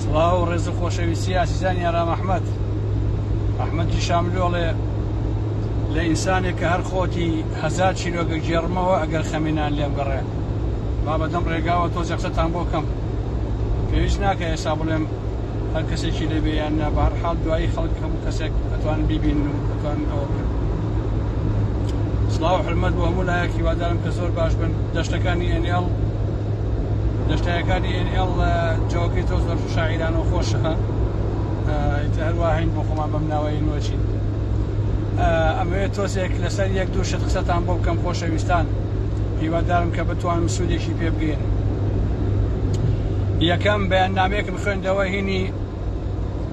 سڵاو و ڕێز و خۆشەویستی ئازیزانی یارام ئەحمەدی شاملۆڵێ لە ئینسانێک کە هەر خۆتی 1000 چیرۆگە گێڕمەوە ئەگەر خەمینان لێم گەڕێ با بەدەم ڕێگاوە تۆ قسەتان بۆ کەم پێویست ناکە ئێستا بڵێم هەر کەسێکی لێبێ یان نا بە هەر حاڵ دوایی خەڵک هەموو کەسێک ئەتوانن بیبین و ئەتوانن ئەوە بکەن. سڵاو و حرمەت بۆ هەموو لایەکی وادارم کە زۆر باش بن. دەشتەکانی NL دەشتەکانی NL جوڵەکەی تۆ زۆر شاعیرانە و خۆشە هەروە هەین بۆ خۆمان بەم ناوەی نوۆچین. ئەمەوێت تۆزێک لەسەر یەک دوو شت قسەتان بۆ بکەم خۆشەویستان، هیوادارم کە بتوانم سوودێکی پێ بگەین. یەکەم بەیاننامەیەکم خوێندەوە هینی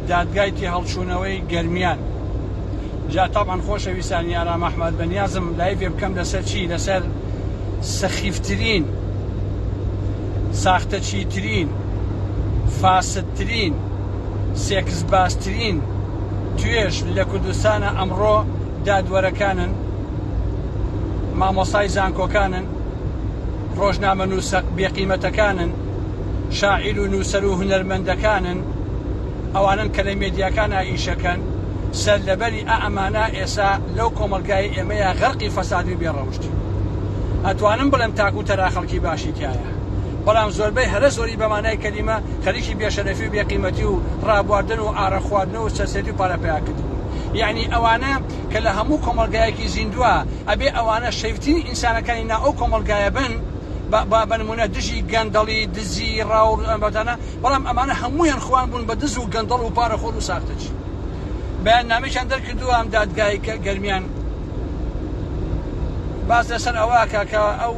دادگایتی هەڵچوونەوەی گەرمیان. جا تاڵان خۆشەویستان یارام ئەحمەد بەنیازم لایڤێ بکەم لەسەر چی؟ لەسەر سەخیفترین، ساختەچیترین، فاسدترین، سێکسبازترین توێژ لە کوردستانە ئەمڕۆ دادوەرەکانن، مامۆسای زانکۆکانن، ڕۆژنامە نووسە بێقیمەتەکانن، شاعیر و نووسەر و هونەرمەندەکانن، ئەوانن کە لە مێدیاکان ئایشەکەن سەر لەبەری ئەمانە ئێسا لەو کۆمەلگای ئێمەیە غەرقی فەسادی بێڕەوشتی. ئەتوانم بڵێم تاک و تەرا خەڵکی باشی تایە، بەڵام زۆربەی هەرە زۆری بەمانای کەلیمە خەریکی بێشەرەفی و بێقیمەتی و ڕابواردن و ئارە خواردنەوە و سەرسەتی و پارەپیاکردبوون. یعنی ئەوانە کە لە هەموو کۆمەلگایەکی زیندووە ئەبێ ئەوانە شەیفترین ئینسانەکانی نا ئەو کۆمەلگایە بن، بە نمونە دژی گەندەڵی، دزی، ڕاو بەتانە، بەڵام ئەمانە هەموویان خوان بوون بە دز و گەندەڵ و پارەخۆر و ساختەچی. بەیاننامەیان دەرکردووە ئەم دادگای گەرمیان باز لەسەر ئەوەکە کە ئەو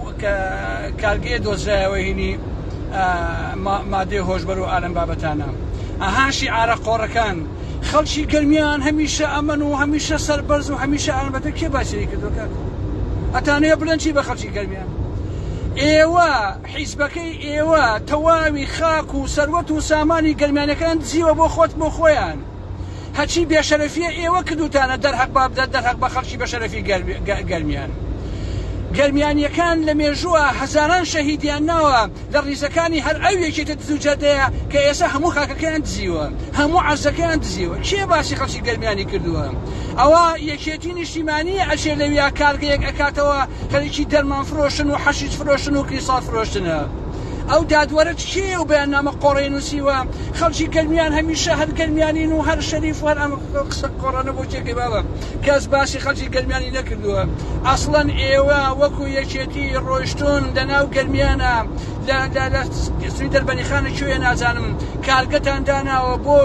کارگەیە دۆزرایەوە هینی مادەی هۆشبەر و ئالەم بابەتانە. ئەهاشی ئارە قۆڕەکان خەڵکی گەرمیان هەمیشە ئەمن و هەمیشە سەربەرز و هەمیشە ئالەمبەتە کێ باشی کردوکات؟ ئەتانەیە بڵێن چی بە خەڵکی گەرمیان؟ ئێوە حیزبەکەی ئێوە تەواوی خاک و سەروەت و سامانی گەرمیانەکان دزیوە بۆ خۆت بۆ خۆیان. هەچی بێشەرەفیە ئێوە کردوتانە دەرهەق با بدات دەرهەق بە خەڵکی بەشەرەفی گەرمیان. گەرمیانیەکان لە مێژووە هەزاران شەهیدیان ناوە لە ڕیزەکانی هەر ئەو یەکێتە دزوجەدەیە کە ئێستا هەموو خاکەکەیان دزیوە، هەموو عەرزەکەیان دزیوە. کێ باسی خەڵکی گەرمیانی کردووە؟ ئەوە یەکێتی نیشتیمانی ئەچێ لەویا کارگەیەک ئەکاتەوە خەریکی دەرمان فرۆشتن و حەشیش فرۆشتن و کریسال فرۆشتنە. ئەو دادوەرە کێ و بەیاننامە قۆڕەی نووسیوە؟ خەڵکی گەرمیان هەمیشە هەر گەرمیانین و هەر شەریف و هەر ئەم قسە قۆڕانە بۆ چێکی بابە کەس باسی خەڵکی گەرمیانی نەکردووە. ئەسڵەن ئێوە وەکو یەکێتی ڕۆیشتون لەناو گەرمیانە لە دەربەنیخانە کوێ نازانم کارگەتان داناوە بۆ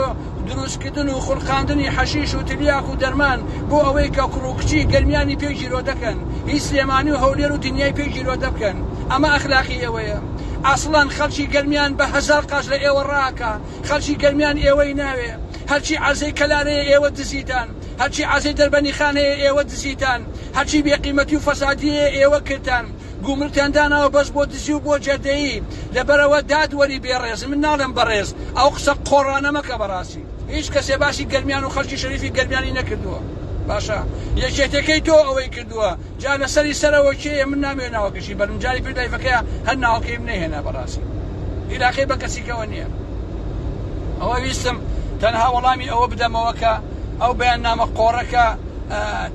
دروستکردن و خوڵقاندنی حەشیش و تریاک و دەرمان بۆ ئەوەی کە کوڕوکچی گەرمیانی پێگیرۆ دەکەن، هیچ سلێمانی و هەولێر و دنیای پێگیرۆ دەبکەن. ئەمە ئەخلاقی ئێوەیە. ئەسڵەن خەڵکی گەرمیان بە 1000 قاش لە ئێوە ڕاکە، خەڵکی گەرمیان ئێوەی ناوێ. هەرچی عەزەی کەلارەیە ئێوە دزیتان، هەرچی عەزەی دەربەنیخانەیە ئێوە دزیتان، هەرچی بێقیمەتی و فەسادیە ئێوە کردان. گومرتیان داناوە بەس بۆ دزی و بۆ جەردەیی. لەبەرەوە دادوەری بێڕێز، من ناڵێم بەڕێز، ئەو قسە قۆڕانە مەکە بەڕاستی. هیچ کەسێ باسی گەرمیان و خەڵکی شەریفی گەرمیانی نەکردووە. باشە یەکێتەکەی تۆ ئەوەی کردووە، جا لەسەری سەرەوە کێیە؟ من نامێ ناوەکەشی بەرم جاری پێدایفەکەیە هەر ناوەکەی نەهێنا بەڕاستی. عێراقی بە کەسیکەوە نییە. ئەوە ویستم تەنها وەڵامی ئەوە بدەمەوە کە ئەو بەیاننامە قۆڕەکە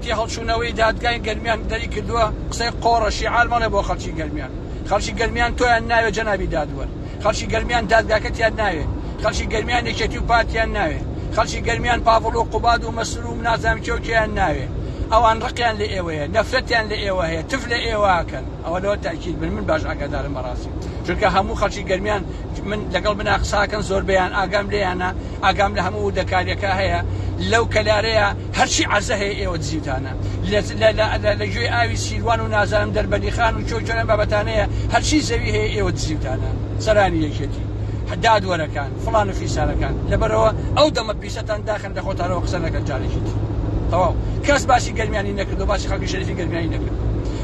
تێ هەڵچوونەوەی دادگای گەرمیان دەری کردووە قسەی قۆڕە شیعار مەڵێ بۆ خەڵکی گەرمیان. خەڵکی گەرمیان تۆیان ناوێ جەنابی دادوەر، خەڵکی گەرمیان دادگاکەتیان ناوێ، خەڵکی گەرمیان یەکێتی و پارتیان ناوێ، خەڵکی گەرمیان پاڤڵ و قوباد و مەسر و نازانم کێوکیان ناوێ. ئەوان ڕقیان لە ئێوەیە، نەفرەتیان لە ئێوە هەیە، تف لە ئێوەکەن. ئەوە لەوە تاکید بن، من باش ئاگادارم بەڕاستی، چونکە هەموو خەڵکی گەرمیان من لەگەڵ بنا قساکەن زۆربەیان ئاگام لێیانە، ئاگام لە هەموو دەکاریەکە هەیە. لەو کەلارەیە هەرچی عەرزە هەیە ئێوە دزیوتانە، لە گوێی ئاوی سیروان و نازانم دەربەنیخان و جۆرە بابەتانەیە هەرچی زەوی هەیە ئێوە دزیوتانە. سەرانی یەکێتی دادوەرەکان فڵان و فیسارەکان لەبەرەوە ئەو دەمە پیسەتان داخن لە خۆتانەوە قسە نەکەن جارێکی تەواو. کەس باسی گەرمیانی نەکردو، باسی خەڵکی شەریفی گەرمیانی نەکرد.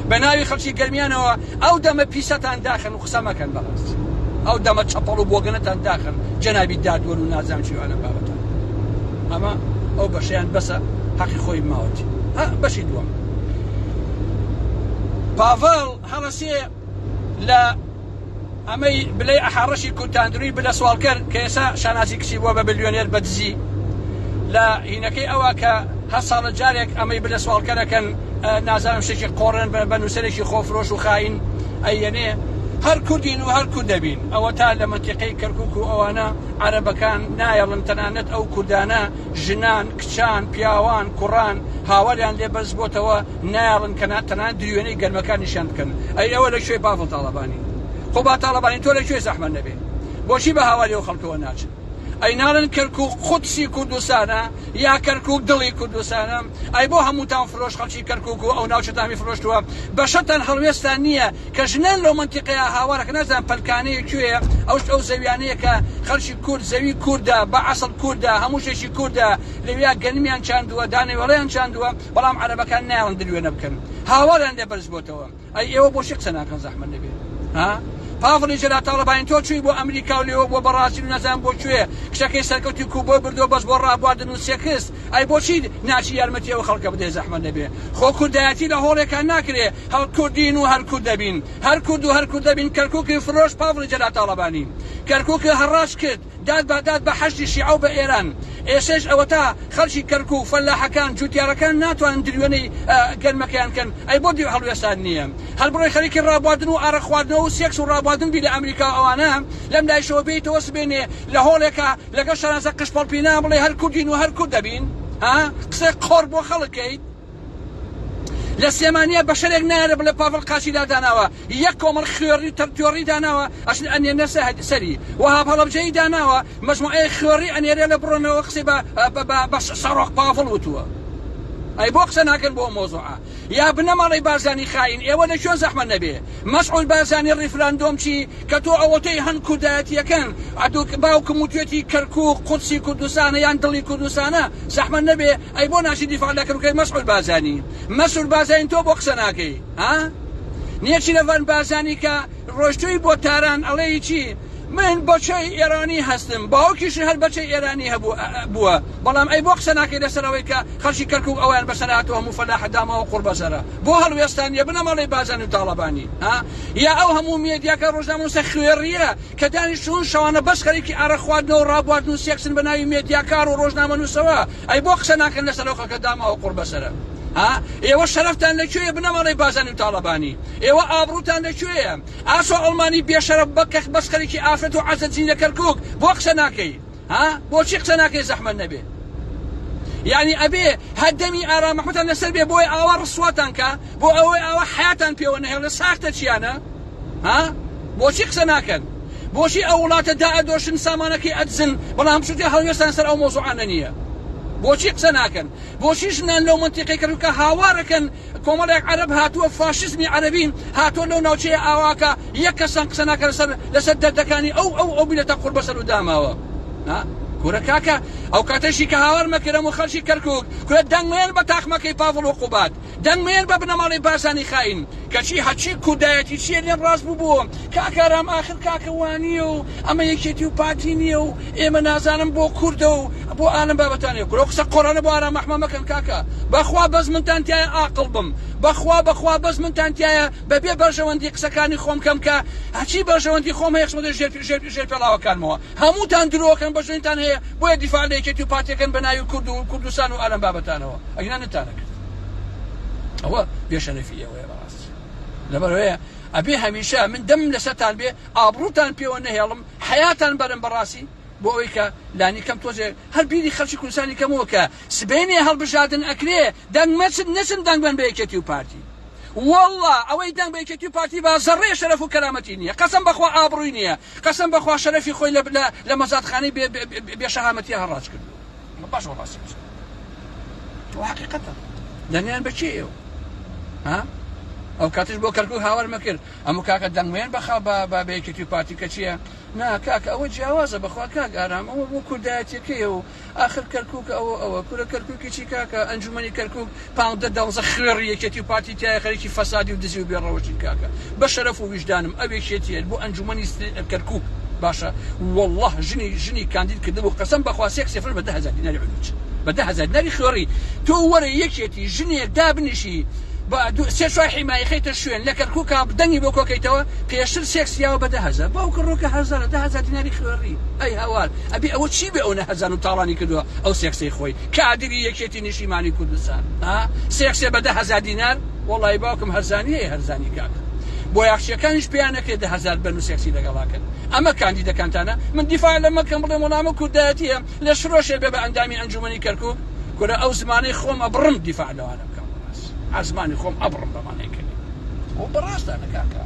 بە ناوی خەڵکی گەرمیانەوە ئەو دەمە پیسەتان داخن و قسە مەکەن بەڕاستی. ئەو دەمە چەپەڵ و بۆگەنەتان داخن جەنابی دادوەر و نازانم چی وانە بابەتان. ئەمە ئەو بەشیان بەسە حەقی خۆی ماوەتی. بەشی دووەم پاڤڵ هەڵەسێ لە ئەمەی بلێ ئەحاڕەشی کورتاندروی بلە سوالکەر کە ئێستا شانازی کشی بووە بە بلیۆنێر بەدزی لە هینەکەی ئەوە کە هەر ساڵە جارێک ئەمەی بلە سوالکەرەکەن نازانم شتێکی قۆڕن بە نووسەرێکی خۆفرۆش و خاین ئەیەنێ هەر کوردین و هەر کورد دەبین ئەوە تا لە منتیقەی کەرکووک و ئەوانە عەرەبەکان نایەڵن تەنانەت ئەو کوردانە ژنان کچان پیاوان کوڕان هاوەریان لێ بەرز بۆتەوە نایەڵن کە تەنانەت دروێنەی گەرمەکان نیشان بکەن ئەی ئەوە لەکوێ باڵ تاڵەبانی خۆ با تاڵەبانی تۆ لەکوێ زەحمەت نەبێ بۆچی بە هاواری ئەو خەڵکەوە ناچن ئەی ناڵن کەرکووک قودسی کوردستانە یا کەرکووک دڵی کوردستانە ئەی بۆ هەمووتان فرۆش خەڵکی کەرکووک و ئەو ناوچەتامی فرۆشتووە بەشەتان هەڵوێستان نییە کە ژنان لەو منتیقەیە هاوارەکە نەزان پەلکانەیە کوێیە ئەو زەویانەیە کە خەڵکی کورد زەوی کووردە بە عەسڵ کووردە هەموو شتێکی کووردە لەویا گەنمیان چاندووە دانەوێڵەیان چاندووە بەڵام عەرەبەکان نایڵن دروێنە بکەن هاواریان لێ بەرز بۆتەوە ئەی ئێوە بۆچی قسە ناکەن زەحمەت نەبێ ها پاڤڵی جەلات تاڵەبانی تۆ چووی بۆ ئەمریکا و لێوە بۆ بەڕازیل و نەزان بۆ کوێ کشەکەی سەرکەوتی کوبۆ بردووە بەس بۆ ڕابواردن و سێکست ئەی بۆچی ناچی یارمەتیەوە خەڵکە بدەی زەحمەت نەبێ خۆ کوردایەتی لە هۆڵێکان ناکرێ هەڵ کوردین و هەر کورد دەبین هەر کورد و هەر کورد دەبین کەرکووکی فرۆش پاڤڵی جەلات تاڵەبانی کەرکووک هەڕاش کرد داد بە حەشتی شیعە و بە ئێران ئێسش ئەوە تا خەڵکی کەرکووک فەلاحەکان جوتیارەکان ناتوانن دروێنەی گەرمەکەیان کەن ئەی بۆ دی هەڵوێستان نییە هەڵبڕۆی خەریکی ڕابواردن و ئارە خواردنەوە و سێکس و ڕابواردن بی لە ئەمریکا ئەوانە لەم لایشەوە بێیتەوە سبێنێ لە هۆڵێکە لەگەڵ شارازە قشپەڵپینا بڵێ هەر کوردین و هەر کورد دەبین قسەی قۆڕ بۆ خەڵکەیت لە سێمانیە بەشەرێک نایە بڵێ پاڤڵ قاچیلا داناوە یەک کۆمەڵ خوێڕی تەرتۆڕی داناوە ئەشن ئەنێنە سەری وەهاب هەڵەبجەیی داناوە مەجموعەی خوێڕی ئەنێرێ لە بڕۆنەوە قسەی بە سەرۆق پاڤڵ وتووە ئەی بۆ قسە ناکەن بۆ مۆزوعە یا بنەماڵی بارزانی خاین ئێوە لە کوێ زەحمەت نەبێ مەسعود بارزانی ڕیفراندۆم چی کە تۆ ئەوەتەی هەن کوردایەتیەکەن باوکم وتوێتی کەرکووک قودسی کوردستانە یان دڵی کوردستانە زەحمەت نەبێ ئەی بۆ ناشی دیفاع لە کەرکووکەی مەسعود بارزانی مەسعود بارزانی تۆ بۆ قسە ناکەی نیەچی لەڤەن بارزانی کە ڕۆژتووی بۆ تاران ئەڵێی چی من بەچەی ئێرانی هەستم باوکیش هەر بەچەی ئێرانی بووە بەڵام ئەی بۆ قسە ناکەی لەسەرەوەی کە خەڵکی کەرکووک ئەویان بەسەرهاتووە هەموو فەلاح دامەوە قوڕ بەسەرە بۆ هەڵوێستانیە بنەماڵی بارزانی و تاڵەبانی یا ئەو هەموو میدیاکە ڕۆژنامەنووسە خوێڕیە کە دانیشتوون شەوانە بەس خەریکی ئارە خواردنەوە و ڕابواردن و سێکسن بە ناوی میدیاکار و ڕۆژنامەنووسەوە ئەی بۆ قسە ناکەن لەسەرەوە خەڵکە دامەوە قوڕ بەسەرە ئێوە شەرەفتان لەکوێیە بنەماڵی بارزانی و تاڵەبانی ئێوە ئابڕوتان لەکوێیە ئاسۆ ئەڵمانی بێشەرەف بەکەخ بەس خەریکی ئافرەت و عەزەتزین لە کەرکووک بۆ قسە ناکەی بۆچی قسە ناکەی زەحمەت نەبێ یعنی ئەبێ هەردەمی ئارام محمەتان لەسەر بێ بۆی ئاوا ڕسواتان کە بۆ ئەوەی ئاوا حیاتان پێوە نەهێڵە ساختە چیانە بۆچی قسە ناکەن بۆچی ئەو وڵاتە دائەدۆشن سامانەکەی ئەدزن بەڵام شتی هەڵوێستان سەر ئەو مۆزوعانە نییە بۆچی قسە ناکەن بۆچی ژنان لەو منتیقەی کەرکووکە هاوارەکەن کۆمەڵێک عەرەب هاتووە فاشیزمی عەرەبین هاتووە لەو ناوچەیە ئاواکە یەک کەسان قسە ناکەن لەسەر دەردەکانی ئەو بیلەتە قوڕ بەسەر و داماوە کورە کاکە ئەو کاتەشی کە هاوار مەکرم و خەڵکی کەرکووک کورە دەنگمێن بە تاقمەکەی پاڤڵ و قوبات دەنگمێن بە بنەماڵی بارزانی خاین کەچی هەچی کوردایەتی چیە لێن ڕاست بوو کاکارام ئاخر کاکەوانیە و ئەمە یەکێتی و پارتی نییە و ئێمە نازانم بۆ کووردە و بۆ ئالم بابەتانێ کورە قسە قۆڕانە بۆ ئارام مەحمە مەکەن کاکە بەخوا بەس منتان تایە ئاقڵ بم بەخوا بەس منتان تایە بەبێ بەرژەوەندی قسەکانی خۆم کەم کە هەچی بەرژەوەندی خۆم هەیە قسمەتە ژێر پێڵاوەکانمەوە هەمووتان درۆکەن بەژێنتان هەیە بۆیە دیفاع لە یەکێتی و پارتیەکەن بە ناوی کورد و کوردستان و ئالەم بابەتانەوە ئەگەنا نتانەکرد ئەوە بێشەرەفیەوەیە بەڕاست لەبەرەوەیە ئەبێ هەمیشە من دەم لەسەرتان بێ ئابڕووتان پێوە نەهێڵم حیاتان بەرم بەڕاستی بۆ ئەوەی کە لانی کەم تۆزێ هەر بیری خەڵکی کوردستانی کەمەوە کە سبەینێ هەڵبژاردن ئەکرێ دەنگ نەچن دەنگ بن بە یەکێتی و پارتی والله ئەوەی دەنگ بە یەکێتی و پارتی با زەڕێ شەرەف و کەرامەتی نییە قەسەم بەخوا ئابڕووی نییە قەسەم بەخوا شەرەفی خۆی لە مەزادخانەی بێشەهامەتی هەڕاج کردو باش ڕاستی حقیقەتە دەنگیان بەچێ ئێوە ئەو کاتش بۆ کەرکووک هاوار مەکرد ئەموو کاکە دەنگوێن بەخا بە یەکێتی و پارتی کە چییە نا کاکە ئەوە جیاوازە بەخوا کاک ئارام ئەوە بۆ کوردایەتیەکەیە و آخر کەرکووکە ئەوە کورە کەرکووکێکی کاکە ئەنجومەنی کەرکووک 15 خوێڕی یەکێتی و پارتی تایە خەریکی فەسادی و دزی و بێڕەوەچین کاکە بە شەرەف و ویژدانم ئەوێکێتیە بۆ ئەنجومەنی کەرکووک باشە والله ژنی کاندید کردبوو قەسەم بەخوا سێک سێفر بە 10,000 دیناری علوچ بە 10,000 دیناری خوێڕی تۆ وەرە یەکێتی ژنێک دابنیشی سێ شوای حیمایی خەیتە شوێن لە کەرکووکە دەنگی بۆ کۆکەیتەوە پێشتر سێکسیاوە بە 10,000 باوکە ڕۆکە 10,000 دیناری خوێڕی ئەی هەوار ئەبێ ئەوە چی بێ ئەو 9,000 و تاڵانی کردووە ئەو سێکسەی خۆی کادری یەکێتی نیشتیمانی کوردستان سێکسێ بە 10,000 دینار وەڵی باوکم هەرزانی هەیە هەرزانی کاکە بۆ یاخچیەکانیش پێیان نەکرێت 10,000 بن و سێکسی لەگەڵاکەن ئەمە کاندیدەکانتانە من دیفاع لەمە کەم بڵێم وەڵامە کوردایەتیە لە شرۆشێ بێ بە ئەندامی ئەنجومەنی کەرکووک کورە ئەو زمانەی خۆم ئەبڕم دیفاع لەوانە بکەم زمانی خۆم ئەبڕم بەمانەی کردی و بەڕاستانە کاکە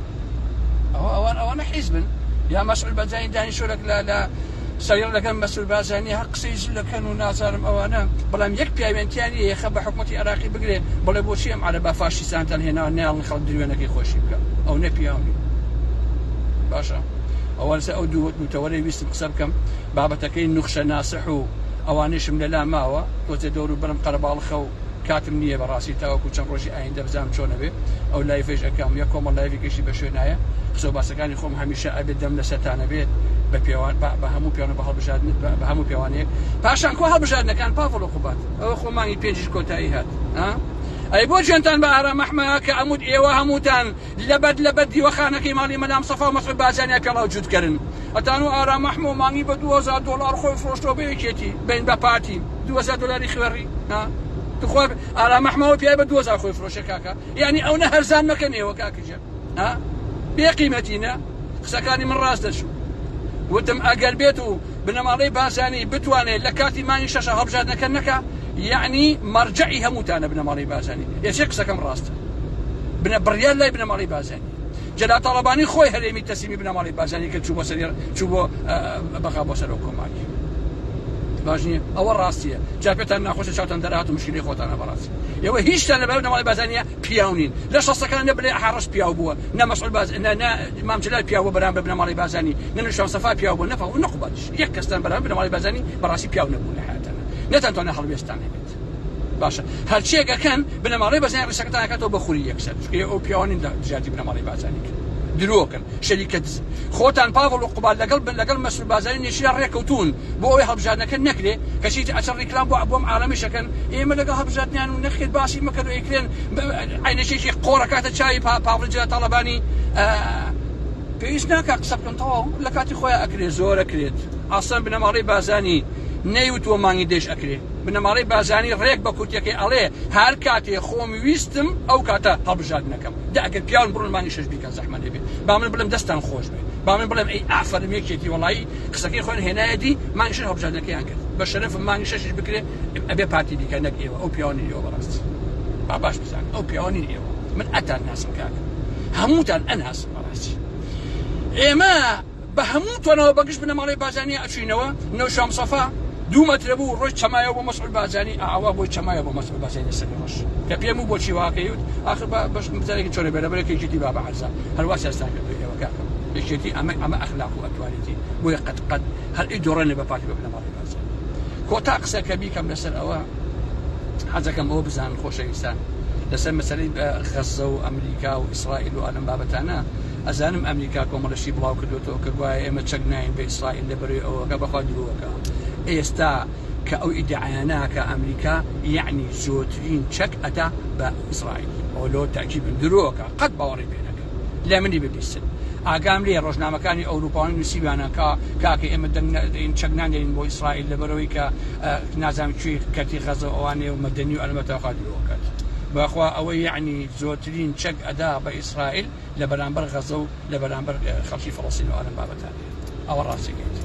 ئەوانە حیزبن یا مەسعود بەرزانی دانیشتووەک لە سەیڕ لەکەم مەسعود بەرزانی هەر قسەی زل دەکەن و نازانم ئەوانە بەڵام یەک پیاوێنتیانی یەخە بە حکومەتی عێراقی بگرێ بڵێ بۆچی ئەم عەرەبە فاشیستانتان هێناوە نێڵن خەڵک دروێنەکەی خۆشی بکە ئەو نەپیاونی باشە ئەوە لەسەر ئەو دووتەوەرەی ویستم قسە بکەم بابەتەکەی نوخشە ناسح و ئەوانیشم لەلا ماوە تۆزێ دەور و بەرم قەرەباڵخە و کاتم نییە بەڕاستی تاوەکو چەند ڕۆژی ئایندە بزانم چۆنە بێ ئەو لایفێش ئەەکەم یەک کۆمەڵ لایڤێکیشی بە شوێنایە قسە و باسەکانی خۆم هەمیشە ئەبێت دەم لەسەرتانە بێت بە پیاوان بە هەموو پیاوانە بە هەموو پیاوانەیەک پاشان کۆ هەڵبژاردنەکان پاڤڵ و خوبات ئەوە خۆ مانگی پێنجش کۆتایی هات ئەی بۆ جوێنتان بە ئارام ئەحمە کە ئەمود ئێوە هەمووتان لەبەر دیوەخانەکەی ماڵی مەلام سەفا و مەسعود بەرزانیە پێڵاو جوودکردن ئەتان و ئارام ئەحمە و مانگی بە 2,000 دۆلار خۆی فرۆشتەوە بە یەکێتی بین بە پارتی 2,000 دۆلاری خوێڕی تخوا ئارام ئەحمەوە پیاوە بە 2,000 خۆی فرۆشە کاکە یعنی ئەو نە هەرزان مەکەن ئێوە کاکەجە بێ قیمەتینە قسەکانی من ڕاست دەچوو وتم ئەگەر بێت و بنەماڵەی بازانی بتوانێت لە کاتی مانگی شەشە هەڵبژاردنەکە نەکە یعنی مەرجعی هەمووتانە بنەماڵەی بازانی یەکێک قسەکەم ڕاستە بڕیار لای بنەماڵەی بازانی جەلات تاڵەبانی خۆی هەرێمی تەسلیمی بنەماڵەی بازانی کە چوو بۆ بەخا بۆ سەر ئەو کۆماکی باش نییە ئەوە ڕاستیە جا پێتان ناخۆشە چاوتان دەرهات و مشکلی خۆتانە بەڕاستی ئێوە هیچتان لەبەر بنەماڵەی بازانیە پیاونین لە شەسەکان نەبلێ حارەش پیاو بووە نە مەسعود مام جەلال پیاوە بەرامبەر بنەماڵەی بازانی نە شەو سەفا پیاو بووە نەفەڵ نەقوباتش یەک کەستان بەرامبەر بنەماڵەی بازانی بەڕاستی پیاو نەبوون لە حیاتانە نەتانتوانە هەڵوێستان هەبێت باشە هەرچیەکەکەن بنەماڵەی بازانی ڕێسەکەتان ئەکاتەوە بە خوری یەکسەر چونکە ئەو پیاوانین دژاتی بنەماڵەی بازانی کرد درۆکن شەریکە دز خۆتان پاڤڵ و قوبال لەگەڵ مەسعود بازاری نێشیرا ڕێکەوتون بۆ ئەوەی هەڵبژاردنەکە نەکرێ کەچی ئەچەر ڕیکلام بۆم عالەمیشەکەن ئێمە لەگەڵ هەڵبژاردنیان و نەخێت باسی مەکەن و ئەیکرێن عینەشێکی قۆڕەکاتە چاوی پاڤڵ جەلات تاڵەبانی پێویست ناکات قسە بکەن تەواو لە کاتی خۆیان ئەکرێت زۆر ئەکرێت ئاسان بنەماڵەی بازانی نەیوتووە مانگی دێش ئەکرێ بنەماڵەی بازانی ڕێک بە کورتەکەی ئەڵێ هەر کاتێ خۆم ویستم ئەو کاتە هەڵبژاردنەکەم دا ئەگەر پیاون بڕون مانگی شەش بیکەن زەحمەت لێ بێ با من بڵێم دەستان خۆش بێ با من بڵێم ئەی ئافەرم یەکێتی وەڵایی قسەکەی خۆیان هێنایەتی مانگی شەش هەڵبژاردنەکەیان کرد بە شەرەفم مانگی شەشش بکرێ ئەبێ پارتی دیکە نەک ئێوە ئەو پیاوانی ئێوە بەڕاستی با باش بزان ئەو پیاوانی ئێوە من ئەتان ناسم کاکە هەمووتان ئەناسم بەڕاستی ئێمە بە هەمووتانەوە بەگشت بنەماڵەی بازانیە ئەچوینەوە نەو شام سەفا 2 مەترە بوو ڕۆژ چەمایە بۆ مەسعود بازانی ئاوا بۆی چەمایە بۆ مەسعود بازانی سەری ڕۆژ کە پێم و بۆچی واکەیوت آخر بەش بزارێکی چۆنە بێ لەبەرەوە کەیجێتی بابە عەرزا هەروە سیاستان کردووە ئێوە کاکەم یەکێتی ئەمە ئەخلاق و ئەتوانێتی بۆیە قەت هەر ئەی دۆڕێنێ بە پارتی بە بنەماڵەی بازانی کۆتا قسەکە بیکەم لەسەر ئەوە حەزەکەم ئەوە بزانن خۆشەویستان لەسەر مەسەلەی غەزە و ئەمریکا و ئیسرائیل و ئەلەم بابەتانە ئەزانم ئەمریکا کۆمەڵەشی بڵاو کردوێتەوە کە گوایە ئێمە چەک ناین بە ئیسرائیل لەبەرەوەی ئەوەکە بەخوا درۆوەکە ئێستا کە ئەو ئیدعایانە کە ئەمریکا یعنی زۆرترین چەک ئەدا بە ئیسرائیل ئەو لۆ تاکیدن درۆوەکە قەت باوەڕی پێ نەکەن لە منی ببیستن ئاگام لێ ڕۆژنامەکانی ئەوروپاوی نووسیبیانە کاکە ئێمە چەک نادەین بۆ ئیسرائیل لەبەرەوەی کە نازانم کوێی کەرتی غەزە ئەوانێ و مەدەنی و ئەلمەتەخوا درۆوەکەت بەخوا ئەوەی یعنی زۆرترین چەک ئەدا بە ئیسرائیل لە بەرامبەر غەزە و لە بەرامبەر خەڵکی فەڵەستین و ئەلەم بابەتان ئەوە ڕاستیگەیت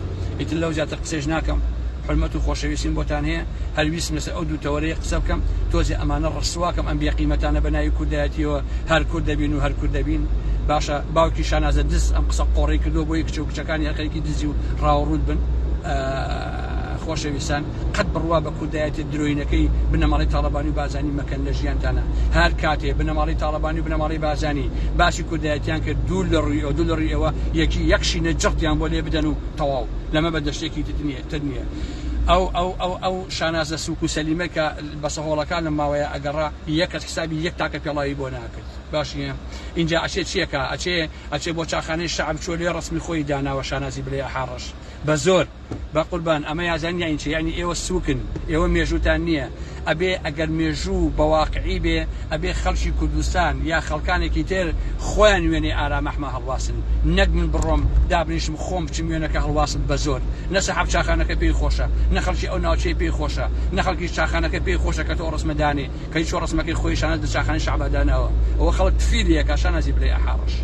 ئیتر لەو زیاتر قسەش ناکەم حرمەت و خۆشەویستیم بۆتان هەیە هەرویستم لەسەر ئەو دووتەوەرەیە قسە بکەم تۆزی ئەمانە ڕسواکەم ئەم بێقیمەتانە بە ناوی کوردایەتیەوە هەر کورد دەبین و هەر کورد دەبین باشە باوکی شانازە دز ئەم قسە قۆڕی کردو بۆی کچە و کچەکانی هەرقەیەکی دزی و ڕاوڕوود بن خۆشەویستان قەت بڕوا بە کوردایەتی درۆینەکەی بنەماڵی تاڵەبانی و بازانی مەکەن لە ژیانتانە هەر کاتێ بنەماڵی تاڵەبانی و بنەماڵی بازانی باسی کوردایەتیان کرد دوو لە ڕووی ئەوە یەکشی نەجەختیان بۆ لێ بدەن و تەواو لەمە بە دەشتێکی تر نییە ئەو شانازە سوک و سەلیمە کە بە سەهۆڵەکان لە ماوەیە ئەگەڕا یەکەت حسابی یەک تاکە پێڵاوی بۆ ناکرد باشە اینجا ئەچێ چیەکە ئەچێ بۆ چاخانەی شەعب چۆ لێ ڕسمی خۆی داناوە شانازی بڵێ حاڕەش بە زۆر بە قوربان ئەمە یازانیا ئینچ یعنی ئێوە سوکن ئێوە مێژوتان نییە ئەبێ ئەگەر مێژوو بەواقعی بێ ئەبێ خەڵکی کوردستان یا خەڵکانێکی تر خۆیان وێنێ ئارامەحمە هەڵواسن نەک من بڕۆم دابنیشم خۆم بچم وێنەکە هەڵواسم بە زۆر نەسە حەب چاخانەکە پێی خۆشە نە خەڵکی ئەو ناوچەی پێی خۆشە نە خەڵکی چاخانەکە پێی خۆشە کە تۆ ڕسمەدانێ کە هیچ ڕسمەکەی خۆی شانە چاخانی شعبادانەوە ئەوە خەڵک تفیلیەکە شانەزی بڵێ ئەحاڕش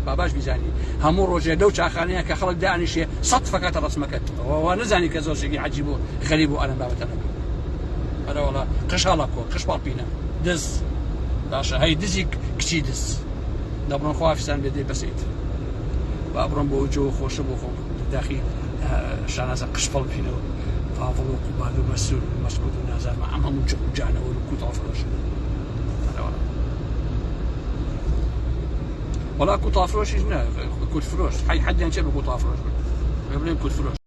باباش بیزانی هەموو ڕۆژێ لەو چاخانەیە کە خەڵک دانیشێ سەد فەکەتە ڕسمەکەت ئەوە نزانی کە زۆرشێکی عەجیب و غەریب و ئەلەم بابەتە نەبێ ئەرەوەڵا قشاڵە کۆ قش پاڵپینە دز باشە هەی دزی کچی دز دەبڕۆن خوافستان بێدێ بەسیت با بڕۆم بۆ جۆ خۆشە بۆ خۆم داخی شانازە قش پاڵپینەوە فاڤڵ و قوباد و مەسول مەسعود و نازانمە ئەم هەموو جانەوە و کوتاڵفرۆش ولا كوتافروش لا كوت فروش حي حد ينشب كوتافروش بلين كوت فروش